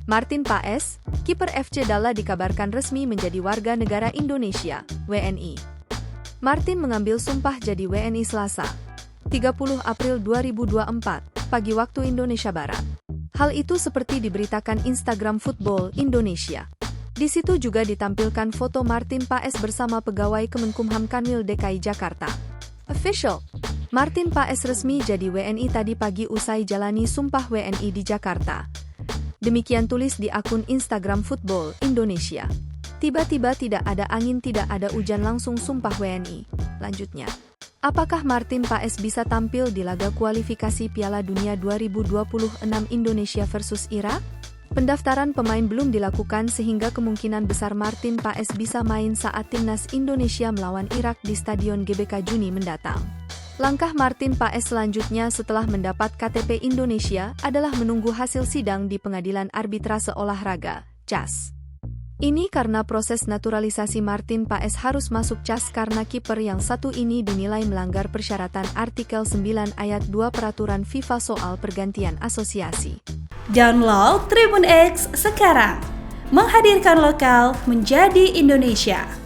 Martin Paes, kiper FC Dalla dikabarkan resmi menjadi warga negara Indonesia, WNI. Martin mengambil sumpah jadi WNI Selasa, 30 April 2024, pagi waktu Indonesia Barat. Hal itu seperti diberitakan Instagram Football Indonesia. Di situ juga ditampilkan foto Martin Paes bersama pegawai Kemenkumham Kanwil DKI Jakarta. Official. Martin Paes resmi jadi WNI tadi pagi usai jalani sumpah WNI di Jakarta. Demikian tulis di akun Instagram Football Indonesia. Tiba-tiba tidak ada angin, tidak ada hujan, langsung sumpah WNI. Lanjutnya, apakah Martin Paes bisa tampil di laga kualifikasi Piala Dunia 2026 Indonesia versus Irak? Pendaftaran pemain belum dilakukan sehingga kemungkinan besar Martin Paes bisa main saat timnas Indonesia melawan Irak di Stadion GBK Juni mendatang. Langkah Martin Paes selanjutnya setelah mendapat KTP Indonesia adalah menunggu hasil sidang di Pengadilan Arbitrase Olahraga, CAS. Ini karena proses naturalisasi Martin Paes harus masuk CAS karena kiper yang satu ini dinilai melanggar persyaratan artikel 9 ayat 2 peraturan FIFA soal pergantian asosiasi. Download Tribun X sekarang, menghadirkan lokal menjadi Indonesia.